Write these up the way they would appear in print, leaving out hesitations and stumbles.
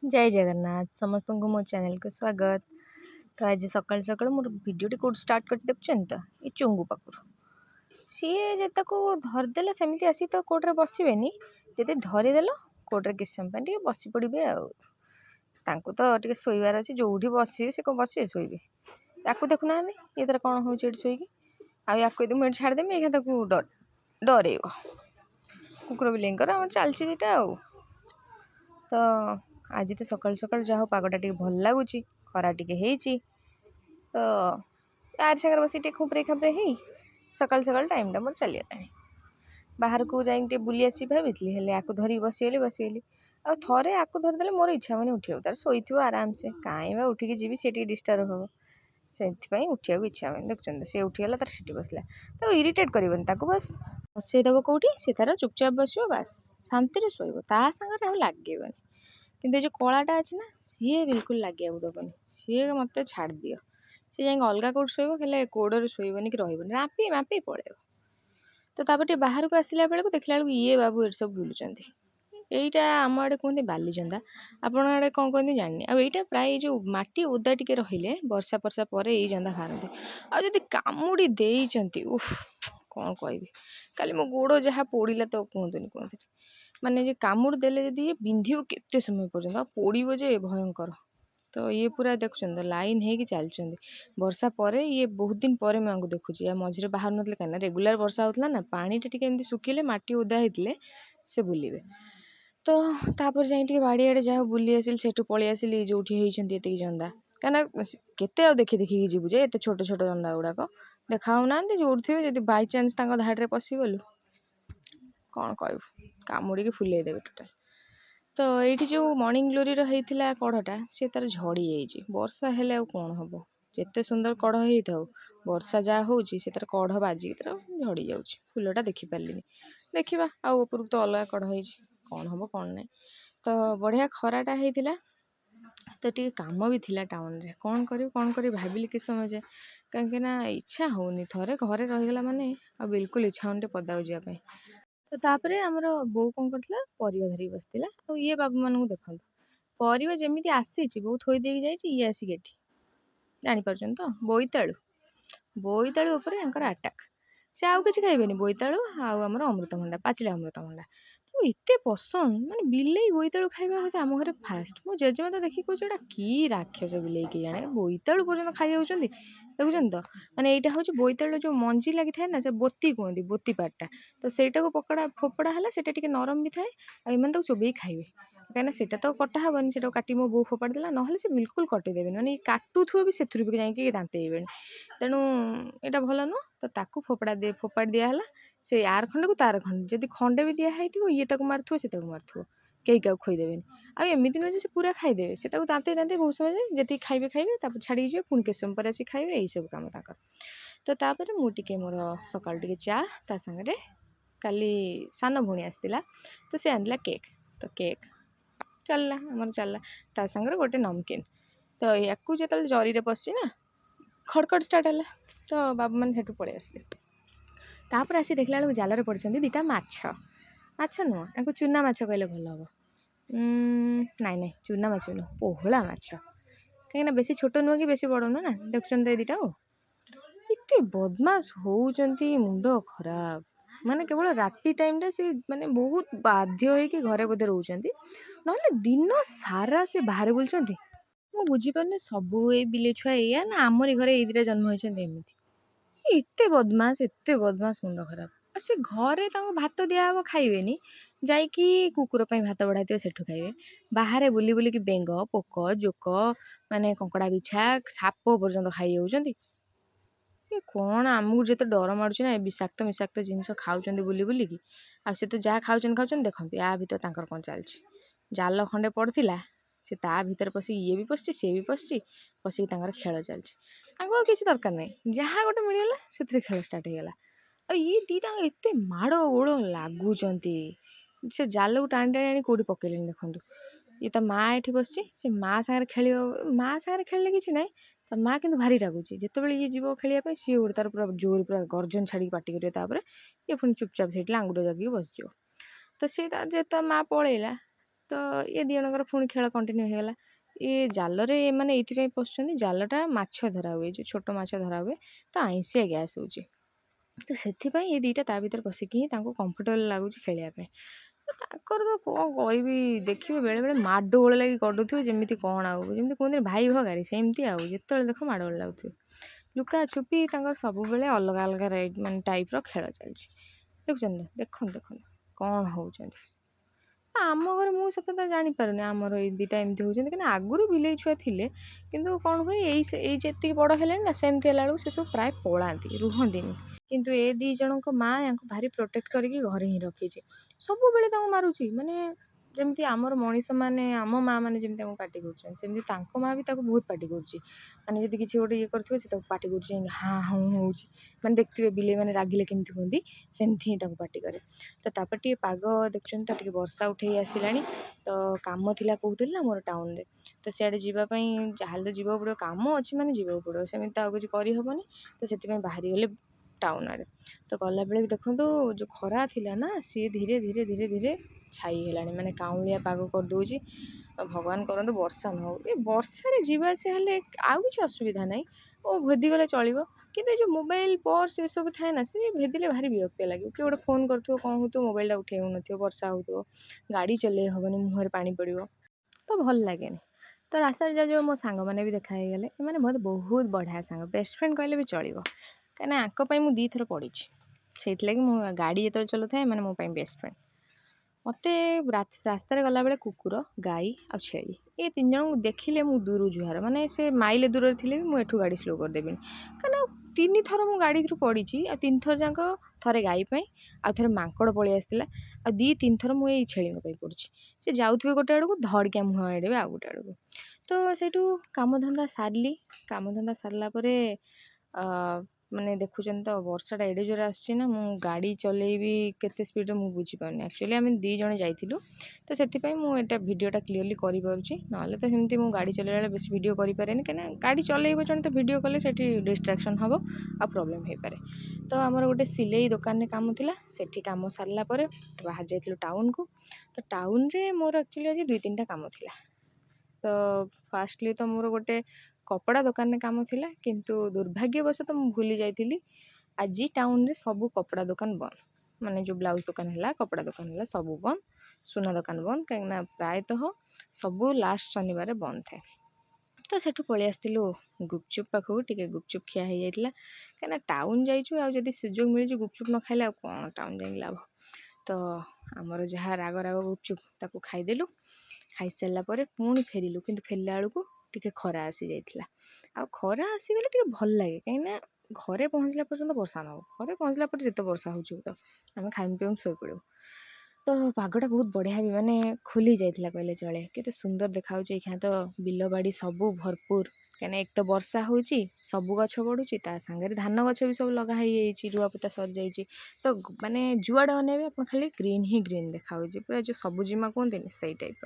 जय जगन्नाथ समस्त को मो चैनल को स्वागत। तो आज सकाल सकाल मोर भिडियो कौट स्टार्ट कर देखुं तो ये चुंगू पाखर सी जे धरदेल सेमती आसी तो कोर्टे बसबे जदि धरीदेल कोर्टे किस समय बस पड़े आउ तो शोबार अच्छे जो बस से कौन बसवे शोबे या देखुना ये तरह कौन हो शोक आउ मुझे छाड़देमी ये डर कुकुर बिल्लींकर चलती तो आज तो सकाल सकाल जहाँ पागटा टे भल लगुच खरा टे तो यार सागर बस खुपरे खापरे हो सकाल सकाल टाइमटा मोर चलीगला बाहर को जाए बुली आसी भाई या धरिक बसीगली आ थे आपको धरदे मोर इच्छा मैंने उठा तार शोथ आराम से कहीं उठिकी जी सी डिस्टर्ब हम से उठा इच्छा मैंने देखुं सी उठीगला तार सीटी बसला तो इरिटेट कर बस बसईदेव कौटी सी तार चुपचाप बस बास शांति शोब सागर लगे किंतु जो कलाटा अच्छी ना सी बिल्कुल लगे दबनी सी मत छाड़ दियो सी जा अलग कौट शोब खेले कोड़े शोबनी कि रही रापी मापी पड़े तो तापर बाहर को आसला बेलू देखला बेलू ये बाबू ये सब बुलूँ यहीटा आम आड़े कहते बालीचंदा आपण आड़े कौन कहते जानी आईटा प्राय जो माटी ओदा टिके रहिले वर्षा पर्षा पर यही जंदा बाहरती आदि कामुड़ी देइचंती उफ कौन कह काली मो गोड़ जहाँ पोड़ा तो कहते माने जे कामुड़ देले जदि बिंधिव केते समय पर्यंत पोड़ो जे भयंकर तो ये पूरा देखुं लाइन है कि चलती वर्षा पर ये बहुत दिन पर मैं देखुची या मझे बाहर ना कहीं रेगुलर वर्षा होता ना पानी टे सुखिले मटी ओदा होते से बुलिबे तो तापर जाए बाड़ी आड़े जहाँ बुली आसिल से पलि आसिली जो ये जंदा कहीं केते देखी देखी जीवु जे एत छोट छोट जंदा गुड़ाक देखा ना जो थे जब बाई चान्स धाड़ में पशिगलु कौन कहू कामुड़ी फुले देवे टोटाल तो ये जो मर्निंग ग्लोरी होता कढ़टा सी तार झड़ी जाइए वर्षा हेले कौन हम जिते सुंदर कढ़ हो वर्षा जहाँ हो तार कढ़ बाजिक तार झड़ी जाऊँ फुलटा देखिपारे देखा आउ उपरକୁ तो अलग कढ़ हो कौन हम कौन ना तो बढ़िया खराटा होता तो टी काम भी थिला टाउन रे कौन करी भाविली कि समय जाए कहीं इच्छा होनी थे घरे रहीगला माने आ बिल्कुल इच्छा होनी पदा जावाई तो तापर आमर बो कौन करथिला परिवा धरिक बसथिला आ ये बाबू मानू देखत परिवा जेमिति आसीची बो थोई देकी जाईची ये आसिक एठी जानी पारुछन तो बोईतालु ऊपर यांकर अटैक से आउ किछि खाइबेनी बोईतालु आउ हमर अमृतभंडा पाचिला अमृतभंडा तो एते पसंद माने बिलेई बोईतालु खाइबा होते आम घरे फास्ट मो जेजेमा तो देखि कहूछ एटा की राक्षस बिलेई के जाने बोईतालु पर्यंत खाई जाउछंती देखुछन तो माने एटा होछ बोईतालु जो मंजी लागि थाए ना से बोती कहंती बोती पाटटा तो सेटा को पकड़ा फोपड़ा हला सेटा टिके नरम भी थाए आ एमान तो चोबेई खाइबे कहीं सेटा तो कटा हेनी से काटी मो बो फोपाड़ी देला ना से बिल्कुल कटेदेवे माने काटुथुए भी से जाइए दांतेबे तेणु यहाँ भल नुह तो ताकू फोपाड़ी दिहला से यार खंडे को तार खंडे जदि खंडे भी दिखाई ये ताको मारुथ्व से मारुथ्व कई क्या खोईदेवे आमती नुहे से पूरा खाईदेवे से दांते दांते बहुत समय जी खाइबे खाइबे छाड़ी जी पुणी केस समय पर आसी खाइबे यही सब कम तक तो तापर मुझे मोर सकाल टे चा ता सांगे काली सान भौणी आसला तो सी आनला केक तो केक चलला आमर चलला ता सांगे गोटे नमकीन तो या जो जरी पशि ना खड़खड़ स्टार्ट है तो बाबू मैंने सेठू पलि आसिले तापर आसी देखला बेलू जाल पड़ते दुटा माछ नुह या चूना माछ कहले भल हम नाई नाई चूना माछ नुह पोहला माछ कहीं बेसी छोट नुह कि बेसी बड़ नुह ना देखुं तो दुटा को एत बदमाश होउचंती मुंड खराब माने केवल राति टाइम टा से माने बहुत बाध्य होइके घरे बोधे रोचंती नहले दिन सारा से बाहर बुलचंती मु बुझीपारे सबू ये बिले छुआ या ना आमरी घरे ये दुटा जन्म होती एमती एते बदमाश मुंड खराब और से घरे भात दिहब खाइबेनी जाइकी कुकुर भात बढ़ाई सेठू खाइबे बाहर बुली बुलिकी बेंग पोक जोक माने कंकड़ा बिछा साप पर्यंत खाई जाउछंती ये कौन आमको जिते डर मार्च ना विषाक्त मिषाक्त जिनस खाऊँ बुली बुलिकी आ से तो जहाँ खाऊँ देखते या भर तांकर कौन चलती जाल खंडे पड़ता से ता भीतर पशि ये भी पशि सी भी पशि खेल चलती आगे किसी दरकार नहीं जहाँ गोटे मिलगला से खेल स्टार्ट होगा और ये दीटा एत माड़ गोड़ लगुच से जाल को टाणी टाणी कौटी पकड़े देखूँ ये ता माँ ये बस से माँ सागर खेल माँ सागर खेल कि ना ता माँ कि भारी रागुच जिते ये जीव खेलने सी गोटे तार पूरा जोर पूरा गर्जन छाड़ी पाटी कर ये पुणी चुपचाप से आंगुठ जगिक बस तो सी जे माँ पलैला ତ ଏ ଦି ଜଣଙ୍କର ପୁଣି ଖେଳ କଣ୍ଟିନ୍ୟू ହେଇଗଲା। ଏ ଜାଲରେ ମାନେ ଏଇଥିପାଇଁ ପଶୁଛନ୍ତି, ଜାଲଟା ମାଛ ଧରା ହୁଏ, ଯେଉଁ ଛୋଟ ମାଛ ଧରା ହୁଏ, ତ ଆଇଁଷିଆ ଗ୍ୟାସ୍ ହେଉଛି। ତ ସେଥିପାଇଁ ଏ ଦୁଇଟା ତା ଭିତରେ ପଶିକି ହିଁ ତାଙ୍କୁ କମ୍ଫର୍ଟେବଲ୍ ଲାଗୁଛି ଖେଳିବା ପାଇଁ। ତାଙ୍କର ତ କ'ଣ କହିବି, ଦେଖିବେ ବେଳେବେଳେ ମାଡ଼ଗୋଳ ଲାଗି ଗଡ଼ୁଥିବେ, ଯେମିତି କ'ଣ ଆଉ ଯେମିତି କୁହନ୍ତିନି ଭାଇ ଭଗାରୀ, ସେମିତି ଆଉ ଯେତେବେଳେ ଦେଖ ମାଡ଼ଗୋଳ ଲାଗୁଥିବେ। ଲୁକା ଛୁପି ତାଙ୍କର ସବୁବେଳେ ଅଲଗା ଅଲଗା ମାନେ ଟାଇପ୍ର ଖେଳ ଚାଲିଛି। ଦେଖୁଛନ୍ତି ନା, ଦେଖନ୍ତୁ କ'ଣ ହେଉଛନ୍ତି। ଆମ ଘରେ ମୁଁ ସତ ଜାଣିପାରୁନି ଆମର ଏଇ ଦୁଇଟା ଏମିତି ହେଉଛନ୍ତି, କାହିଁକିନା ଆଗରୁ ବିଲେଇ ଛୁଆ ଥିଲେ, କିନ୍ତୁ କ'ଣ ହୁଏ ଏଇ ଯେତିକି ବଡ଼ ହେଲେଣି ନା, ସେମିତି ହେଲା ବେଳକୁ ସେସବୁ ପ୍ରାୟ ପଳାନ୍ତି, ରୁହନ୍ତିନି। କିନ୍ତୁ ଏ ଦୁଇ ଜଣଙ୍କ ମାଆ ୟାଙ୍କୁ ଭାରି ପ୍ରୋଟେକ୍ଟ କରିକି ଘରେ ହିଁ ରଖିଛି। ସବୁବେଳେ ତାଙ୍କୁ ମାରୁଛି, ମାନେ ଯେମିତି ଆମର ମଣିଷମାନେ ଆମ ମାଆ ମାନେ ଯେମିତି ଆମକୁ ପାଟି କରୁଛନ୍ତି, ସେମିତି ତାଙ୍କ ମାଆ ବି ତାକୁ ବହୁତ ପାଟି କରୁଛି। ମାନେ ଯଦି କିଛି ଗୋଟେ ଇଏ କରୁଥିବ, ସେ ତାକୁ ପାଟି କରୁଛି, ଯାଇକି ହାଁ ହାଁ ହେଉଛି। ମାନେ ଦେଖିଥିବେ ବିଲେଇ ମାନେ ରାଗିଲେ କେମିତି ହୁଅନ୍ତି, ସେମିତି ହିଁ ତାକୁ ପାଟି କରେ। ତ ତାପରେ ଟିକେ ପାଗ ଦେଖୁଛନ୍ତି ତ, ଟିକେ ବର୍ଷା ଉଠେଇ ଆସିଲାଣି। ତ କାମ ଥିଲା କହୁଥିଲି ନା ମୋର ଟାଉନରେ, ତ ସିଆଡ଼େ ଯିବା ପାଇଁ ଯାହାହେଲେ ତ ଯିବାକୁ ପଡ଼ିବ, କାମ ଅଛି ମାନେ ଯିବାକୁ ପଡ଼ିବ, ସେମିତି ତ ଆଉ କିଛି କରିହେବନି। ତ ସେଥିପାଇଁ ବାହାରିଗଲେ ଟାଉନ ଆଡ଼େ। ତ ଗଲାବେଳେ ବି ଦେଖନ୍ତୁ ଯେଉଁ ଖରା ଥିଲା ନା, ସିଏ ଧୀରେ ଧୀରେ ଧୀରେ ଧୀରେ ଛାଇ ହେଲାଣି, ମାନେ କାଉଁଳିଆ ପାଗ କରିଦେଉଛି। ଭଗବାନ କରନ୍ତୁ ବର୍ଷା ନ ହଉ। ଏ ବର୍ଷାରେ ଯିବା ଆସିବା ହେଲେ ଆଉ କିଛି ଅସୁବିଧା ନାହିଁ, ଓ ଭେଦିଗଲେ ଚଳିବ। କିନ୍ତୁ ଏ ଯେଉଁ ମୋବାଇଲ ପର୍ସ ଏସବୁ ଥାଏ ନା, ସେ ଭେଦିଲେ ଭାରି ବିରକ୍ତିଆ ଲାଗିବ। କିଏ ଗୋଟେ ଫୋନ୍ କରୁଥିବ, କ'ଣ ହେଉଥିବ, ମୋବାଇଲଟା ଉଠେଇ ହେଉନଥିବ, ବର୍ଷା ହେଉଥିବ, ଗାଡ଼ି ଚଲେଇ ହେବନି, ମୁହଁରେ ପାଣି ପଡ଼ିବ, ତ ଭଲ ଲାଗେନି। ତ ରାସ୍ତାରେ ଯାଉ ମୋ ସାଙ୍ଗମାନେ ବି ଦେଖା ହେଇଗଲେ। ଏମାନେ ମୋତେ ବହୁତ ବଢ଼ିଆ ସାଙ୍ଗ, ବେଷ୍ଟ ଫ୍ରେଣ୍ଡ କହିଲେ ବି ଚଳିବ, କାହିଁକିନା ଆଙ୍କ ପାଇଁ ମୁଁ 2 ଥର ପଡ଼ିଛି। ସେଇଥିଲାଗି ମୁଁ ଗାଡ଼ି ଯେତେବେଳେ ଚଲାଉଥାଏ, ଏମାନେ ମୋ ପାଇଁ ବେଷ୍ଟ ଫ୍ରେଣ୍ଡ। ମୋତେ ରାସ୍ତାରେ ଗଲାବେଳେ କୁକୁର, ଗାଈ ଆଉ ଛେଳି, ଏ 3 ଜଣଙ୍କୁ ଦେଖିଲେ ମୁଁ ଦୂରୁ ଜୁହାର, ମାନେ ସେ ମାଇଲେ ଦୂରରେ ଥିଲେ ବି ମୁଁ ଏଠୁ ଗାଡ଼ି ସ୍ଲୋ କରିଦେବିନି। କାରଣ 3 ଥର ମୁଁ ଗାଡ଼ିରୁ ପଡ଼ିଛି, ଆଉ 3 ଥର ଯାକ, ଥରେ ଗାଈ ପାଇଁ, ଆଉ ଥରେ ମାଙ୍କଡ଼ ପଳେଇ ଆସିଥିଲା, ଆଉ 2-3 ଥର ମୁଁ ଏଇ ଛେଳିଙ୍କ ପାଇଁ ପଡ଼ିଛି। ସେ ଯାଉଥିବେ ଗୋଟେ ଆଡ଼କୁ, ଧଡ଼ିକିଆ ମୁହଁ ଆଡ଼େଇବେ ଆଉ ଗୋଟେ ଆଡ଼କୁ। ତ ସେଇଠୁ କାମଧନ୍ଦା ସାରିଲି। କାମଧନ୍ଦା ସାରିଲା ପରେ ମାନେ ଦେଖୁଛନ୍ତି ତ ବର୍ଷାଟା ଏଡ଼େ ଜୋରେ ଆସୁଛି ନା, ମୁଁ ଗାଡ଼ି ଚଲେଇବି କେତେ ସ୍ପିଡ଼ରେ ମୁଁ ବୁଝିପାରୁନି। ଆକ୍ଚୁଆଲି ଆମେ 2 ଜଣ ଯାଇଥିଲୁ, ତ ସେଥିପାଇଁ ମୁଁ ଏଇଟା ଭିଡ଼ିଓଟା କ୍ଲିୟରଲି କରିପାରୁଛି, ନହେଲେ ତ ସେମିତି ମୁଁ ଗାଡ଼ି ଚଲେଇଲା ବେଳେ ବେଶୀ ଭିଡ଼ିଓ କରିପାରେନି, କାହିଁକିନା ଗାଡ଼ି ଚଲେଇବ ଜଣେ, ତ ଭିଡ଼ିଓ କଲେ ସେଠି ଡିଷ୍ଟ୍ରାକ୍ସନ୍ ହେବ ଆଉ ପ୍ରୋବ୍ଲେମ୍ ହେଇପାରେ। ତ ଆମର ଗୋଟେ ସିଲେଇ ଦୋକାନରେ କାମ ଥିଲା, ସେଠି କାମ ସାରିଲା ପରେ ବାହାରି ଯାଇଥିଲୁ ଟାଉନକୁ। ତ ଟାଉନରେ ମୋର ଆକ୍ଚୁଆଲି ଆଜି 2-3ଟା କାମ ଥିଲା। ତ ଫାଷ୍ଟଲି ତ ମୋର ଗୋଟେ କପଡ଼ା ଦୋକାନରେ କାମ ଥିଲା, କିନ୍ତୁ ଦୁର୍ଭାଗ୍ୟବଶତଃ ମୁଁ ଭୁଲି ଯାଇଥିଲି ଆଜି ଟାଉନରେ ସବୁ କପଡ଼ା ଦୋକାନ ବନ୍ଦ। ମାନେ ଯେଉଁ ବ୍ଲାଉଜ୍ ଦୋକାନ ହେଲା, କପଡ଼ା ଦୋକାନ ହେଲା, ସବୁ ବନ୍ଦ। ସୁନା ଦୋକାନ ବନ୍ଦ, କାହିଁକିନା ପ୍ରାୟତଃ ସବୁ ଲାଷ୍ଟ ଶନିବାର ବନ୍ଦ ଥାଏ। ତ ସେଠୁ ପଳେଇ ଆସିଥିଲୁ ଗୁପଚୁପ୍ ପାଖକୁ, ଟିକେ ଗୁପଚୁପ୍ ଖିଆ ହେଇଯାଇଥିଲା, କାହିଁକିନା ଟାଉନ ଯାଇଛୁ, ଆଉ ଯଦି ସୁଯୋଗ ମିଳିଛି ଗୁପଚୁପ୍ ନ ଖାଇଲେ ଆଉ କ'ଣ ଟାଉନ ଯାଇକି ଲାଭ। ତ ଆମର ଯାହା ରାଗ ଗୁପଚୁପ୍ ତାକୁ ଖାଇଦେଲୁ। ଖାଇସାରିଲା ପରେ ପୁଣି ଫେରିଲୁ, କିନ୍ତୁ ଫେରିଲା ବେଳକୁ ଟିକେ ଖରା ଆସିଯାଇଥିଲା। ଆଉ ଖରା ଆସିଗଲେ ଟିକେ ଭଲ ଲାଗେ, କାହିଁକିନା ଘରେ ପହଞ୍ଚିଲା ପର୍ଯ୍ୟନ୍ତ ବର୍ଷା ନ ହଉ, ଘରେ ପହଞ୍ଚିଲା ପରେ ଯେତେ ବର୍ଷା ହେଉଛି ତ ଆମେ ଖାଇମୁ ପିଇମୁ ଶୋଇପଡ଼ିବୁ। ତ ପାଗଟା ବହୁତ ବଢ଼ିଆ ବି, ମାନେ ଖୋଲି ଯାଇଥିଲା କହିଲେ ଚଳେ। କେତେ ସୁନ୍ଦର ଦେଖାହେଉଛି ଏଇଖିଣା, ତ ବିଲବାଡ଼ି ସବୁ ଭରପୁର, କାହିଁକିନା ଏକ ତ ବର୍ଷା ହେଉଛି, ସବୁ ଗଛ ବଢ଼ୁଛି, ତା ସାଙ୍ଗରେ ଧାନ ଗଛ ବି ସବୁ ଲଗା ହେଇଯାଇଛି, ରୁଆପୋତା ସରିଯାଇଛି। ତ ମାନେ ଯୁଆଡ଼େ ଅନେଇବେ ଆପଣ ଖାଲି ଗ୍ରୀନ୍ ହିଁ ଗ୍ରୀନ୍ ଦେଖାହେଉଛି, ପୁରା ଯେଉଁ ସବୁଜିମା କୁହନ୍ତିନି, ସେଇ ଟାଇପ୍ର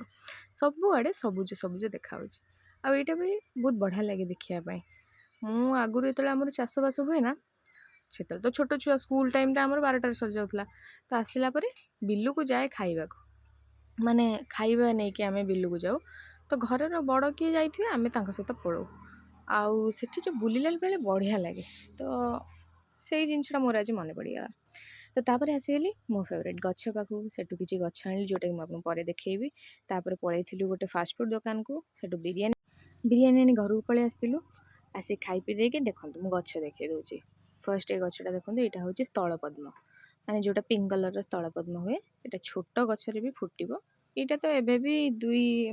ସବୁଆଡ଼େ ସବୁଜ ସବୁଜ ଦେଖାହେଉଛି। ଆଉ ଏଇଟା ବି ବହୁତ ବଢ଼ିଆ ଲାଗେ ଦେଖିବା ପାଇଁ। ମୁଁ ଆଗରୁ ଯେତେବେଳେ ଆମର ଚାଷବାସ ହୁଏ ନା, ସେତେବେଳେ ତ ଛୋଟ ଛୁଆ, ସ୍କୁଲ ଟାଇମ୍ଟା ଆମର 12ଟାରେ ସରିଯାଉଥିଲା। ତ ଆସିଲା ପରେ ବିଲକୁ ଯାଏ ଖାଇବାକୁ, ମାନେ ଖାଇବା ନେଇକି ଆମେ ବିଲକୁ ଯାଉ। ତ ଘରର ବଡ଼ କିଏ ଯାଇଥିବେ, ଆମେ ତାଙ୍କ ସହିତ ପଳଉ। ଆଉ ସେଠି ଯେଉଁ ବୁଲିଲା ବେଳେ ବଢ଼ିଆ ଲାଗେ, ତ ସେଇ ଜିନିଷଟା ମୋର ଆଜି ମନେ ପଡ଼ିଗଲା। ତ ତାପରେ ଆସିଗଲି ମୋ ଫେଭରେଟ୍ ଗଛ ପାଖକୁ, ସେଠୁ କିଛି ଗଛ ଆଣିଲି, ଯେଉଁଟାକି ମୁଁ ଆପଣଙ୍କୁ ପରେ ଦେଖେଇବି। ତାପରେ ପଳେଇଥିଲୁ ଗୋଟେ ଫାଷ୍ଟଫୁଡ଼୍ ଦୋକାନକୁ, ସେଠୁ ବିରିୟାନୀ ଆଣି ଘରକୁ ପଳେଇ ଆସିଥିଲୁ। ଆସି ଖାଇ ପିଇ ଦେଇକି ଦେଖନ୍ତୁ ମୁଁ ଗଛ ଦେଖେଇ ଦେଉଛି। ଫାର୍ଷ୍ଟ ଏ ଗଛଟା ଦେଖନ୍ତୁ, ଏଇଟା ହେଉଛି ସ୍ଥଳପଦ୍ମ, ମାନେ ଯେଉଁଟା ପିଙ୍କ କଲର୍ର ସ୍ଥଳପଦ୍ମ ହୁଏ। ଏଇଟା ଛୋଟ ଗଛରେ ବି ଫୁଟିବ। ଏଇଟା ତ ଏବେ ବି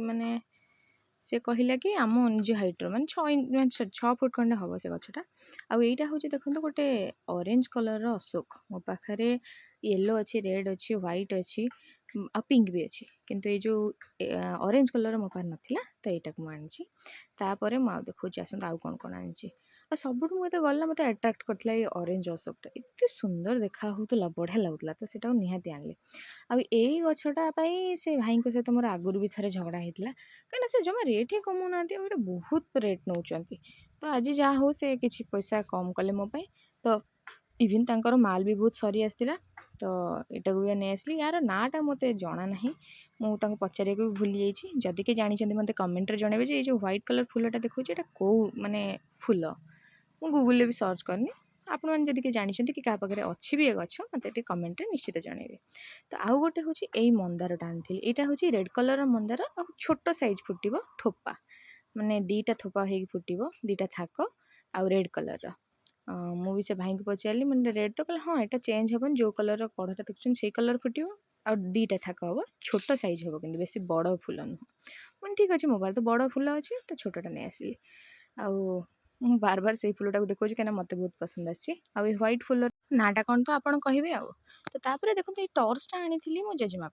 ମାନେ ସେ କହିଲା କି ଆମ ନିଜ ହାଇଟ୍ର, ମାନେ 6 ଫୁଟ ଖଣ୍ଡେ ହେବ ସେ ଗଛଟା। ଆଉ ଏଇଟା ହେଉଛି ଦେଖନ୍ତୁ ଗୋଟେ ଅରେଞ୍ଜ କଲର୍ର ଅଶୋକ। ମୋ ପାଖରେ ୟେଲୋ ଅଛି, ରେଡ଼୍ ଅଛି, ହ୍ୱାଇଟ୍ ଅଛି, ଆଉ ପିଙ୍କ ବି ଅଛି, କିନ୍ତୁ ଏଇ ଯେଉଁ ଅରେଞ୍ଜ କଲର୍ର ମୋ ପାଖରେ ନଥିଲା, ତ ଏଇଟାକୁ ମୁଁ ଆଣିଛି। ତାପରେ ମୁଁ ଆଉ ଦେଖାଉଛି, ଆସନ୍ତୁ ଆଉ କ'ଣ କ'ଣ ଆଣିଛି। ଆଉ ସବୁଠୁ ମୋତେ ଗଲା, ମୋତେ ଆଟ୍ରାକ୍ଟ କରିଥିଲା ଏଇ ଅରେଞ୍ଜ ଅଶୋକଟା, ଏତେ ସୁନ୍ଦର ଦେଖା ହେଉଥିଲା, ବଢ଼ିଆ ଲାଗୁଥିଲା, ତ ସେଇଟାକୁ ନିହାତି ଆଣିଲି। ଆଉ ଏଇ ଗଛଟା ପାଇଁ ସେ ଭାଇଙ୍କ ସହିତ ମୋର ଆଗରୁ ବି ଥରେ ଝଗଡ଼ା ହେଇଥିଲା, କାହିଁକିନା ସେ ଜମା ରେଟ୍ ହିଁ କମାଉନାହାନ୍ତି, ଆଉ ଏଇଟା ବହୁତ ରେଟ୍ ନେଉଛନ୍ତି। ତ ଆଜି ଯାହା ହଉ ସେ କିଛି ପଇସା କମ୍ କଲେ ମୋ ପାଇଁ। ତ इवन तांकर माल भी बहुत सरी आसला तो यहाँ भी नहीं आसली यार नाटा मत जना ना मुझे पचारे भी भूली जाइए जदि के जानते मत कमेंट जनइबे ये जो व्हाइट कलर फूलटा देखो ये कौ माने फूल मु गूगल भी सर्च करनी आपण मैंने जदि जानते कि क्या पाखे अच्छी भी गछ मत कमेंट निश्चित जनइबे। तो आउ गोटे हूँ यही मंदारटा आनी यहाँ हूँ रेड कलर मंदार आ छोट साइज फुटब थोपा माने दीटा थोपा हो फुटब दीटा थाक आउ रेड कलर मुझे से भाई को पचारि मैंने रेड तो कहले हाँ यहाँ चेंज हेन जो कलर कढ़टा देखुन से कलर फुटब आ दीटा थाक हम छोट साइज हम कि बेस बड़ फूल नुह मैंने ठीक अच्छे मोबाइल तो बड़ फूल अच्छे तो छोटा नहीं आसली आउ बार बार से फूलटा देखो कहीं मत बहुत पसंद आसी व्हाइट फूल नाटा कौन तो आपड़ कहे आउ तो तापर देखो ये टर्चटा आनी मो जेजेमा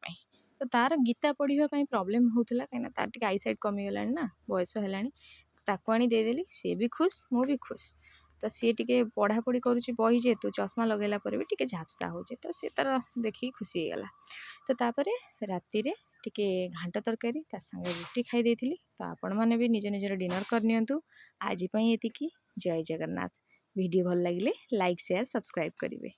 तो तार गीता पढ़ापी प्रोब्लेम होता कहीं तार टे आई साइड कमीगला ना बयस है ताको आनी देदेली सी भी खुश मु भी खुश तो सी टे पढ़ापढ़ी करुच्ची बही जेहेतु चश्मा लगेला पर भी टे झापसा हो तो सी तार देखिए खुशी होगला। तो तापर राति टिके घांट तरकारी ता संगे रुटी खाई देथिली तो आपण माने भी निज निजर डिनर करनियंतु आज पई एतिकी। जय जगन्नाथ। वीडियो भल लगिले लाइक शेयर सब्सक्राइब करिवे।